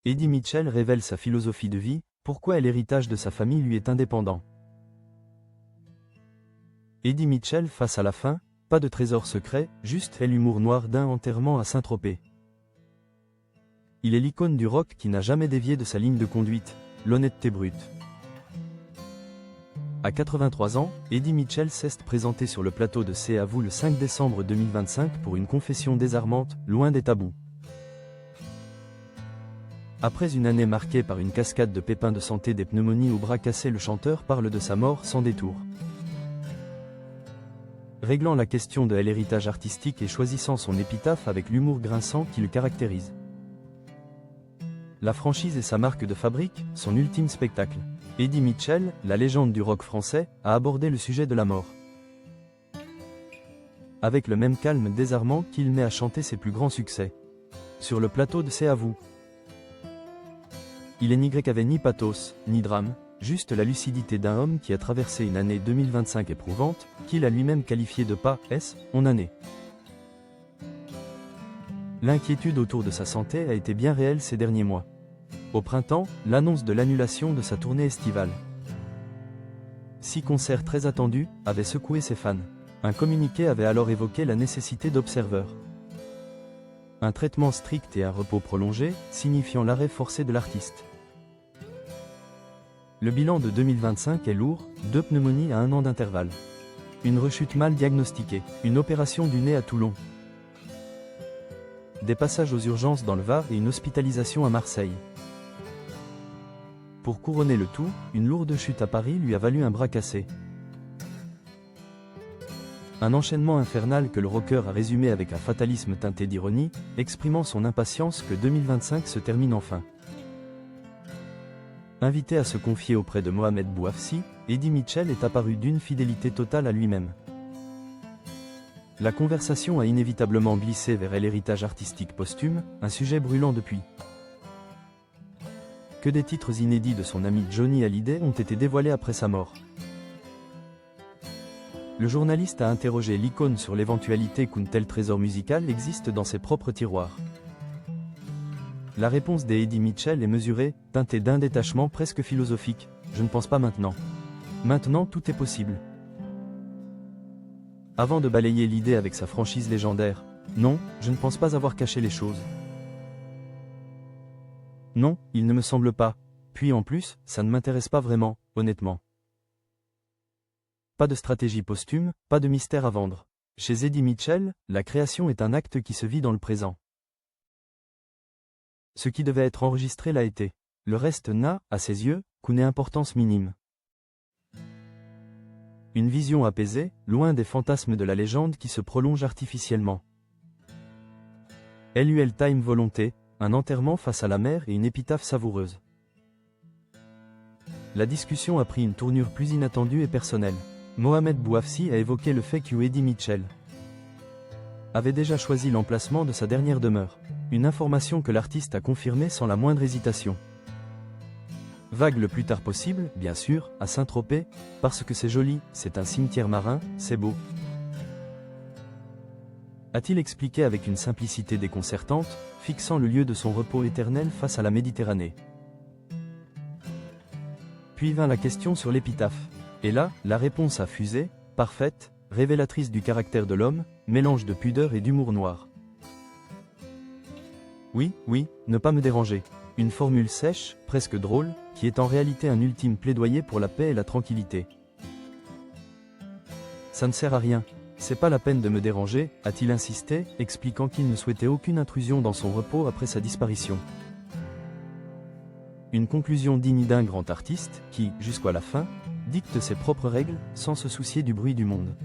Eddie Mitchell révèle sa philosophie de vie, pourquoi l'héritage de sa famille lui est indépendant. Eddie Mitchell face à la fin, pas de trésor secret, juste l'humour noir d'un enterrement à Saint-Tropez. Il est l'icône du rock qui n'a jamais dévié de sa ligne de conduite, l'honnêteté brute. À 83 ans, Eddie Mitchell s'est présenté sur le plateau de C'est à vous le 5 décembre 2025 pour une confession désarmante, loin des tabous. Après une année marquée par une cascade de pépins de santé, des pneumonies au bras cassé, le chanteur parle de sa mort sans détour. Réglant la question de l'héritage artistique et choisissant son épitaphe avec l'humour grinçant qui le caractérise. La franchise est sa marque de fabrique, son ultime spectacle. Eddie Mitchell, la légende du rock français, a abordé le sujet de la mort. Avec le même calme désarmant qu'il met à chanter ses plus grands succès. Sur le plateau de C'est à vous. Il n'avait ni pathos, ni drame, juste la lucidité d'un homme qui a traversé une année 2025 éprouvante, qu'il a lui-même qualifié de pas son année. L'inquiétude autour de sa santé a été bien réelle ces derniers mois. Au printemps, l'annonce de l'annulation de sa tournée estivale. 6 concerts très attendus avaient secoué ses fans. Un communiqué avait alors évoqué la nécessité d'observeurs. Un traitement strict et un repos prolongé, signifiant l'arrêt forcé de l'artiste. Le bilan de 2025 est lourd, 2 pneumonies à 1 an d'intervalle. Une rechute mal diagnostiquée, une opération du nez à Toulon. Des passages aux urgences dans le Var et une hospitalisation à Marseille. Pour couronner le tout, une lourde chute à Paris lui a valu un bras cassé. Un enchaînement infernal que le rocker a résumé avec un fatalisme teinté d'ironie, exprimant son impatience que 2025 se termine enfin. Invité à se confier auprès de Mohamed Bouafsi, Eddie Mitchell est apparu d'une fidélité totale à lui-même. La conversation a inévitablement glissé vers l'héritage artistique posthume, un sujet brûlant depuis. Que des titres inédits de son ami Johnny Hallyday ont été dévoilés après sa mort. Le journaliste a interrogé l'icône sur l'éventualité qu'un tel trésor musical existe dans ses propres tiroirs. La réponse d'Eddie Mitchell est mesurée, teintée d'un détachement presque philosophique. Je ne pense pas maintenant. Maintenant tout est possible. Avant de balayer l'idée avec sa franchise légendaire, non, je ne pense pas avoir caché les choses. Non, il ne me semble pas. Puis en plus, ça ne m'intéresse pas vraiment, honnêtement. Pas de stratégie posthume, pas de mystère à vendre. Chez Eddie Mitchell, la création est un acte qui se vit dans le présent. Ce qui devait être enregistré l'a été. Le reste n'a, à ses yeux, qu'une importance minime. Une vision apaisée, loin des fantasmes de la légende qui se prolonge artificiellement. LUL Time volonté, un enterrement face à la mer et une épitaphe savoureuse. La discussion a pris une tournure plus inattendue et personnelle. Mohamed Bouafsi a évoqué le fait que Eddie Mitchell avait déjà choisi l'emplacement de sa dernière demeure. Une information que l'artiste a confirmée sans la moindre hésitation. Vague le plus tard possible, bien sûr, à Saint-Tropez, parce que c'est joli, c'est un cimetière marin, c'est beau. A-t-il expliqué avec une simplicité déconcertante, fixant le lieu de son repos éternel face à la Méditerranée. Puis vint la question sur l'épitaphe. Et là, la réponse a fusé, parfaite, révélatrice du caractère de l'homme, mélange de pudeur et d'humour noir. Oui, ne pas me déranger. Une formule sèche, presque drôle, qui est en réalité un ultime plaidoyer pour la paix et la tranquillité. Ça ne sert à rien. C'est pas la peine de me déranger, a-t-il insisté, expliquant qu'il ne souhaitait aucune intrusion dans son repos après sa disparition. Une conclusion digne d'un grand artiste, qui, jusqu'à la fin, dicte ses propres règles, sans se soucier du bruit du monde.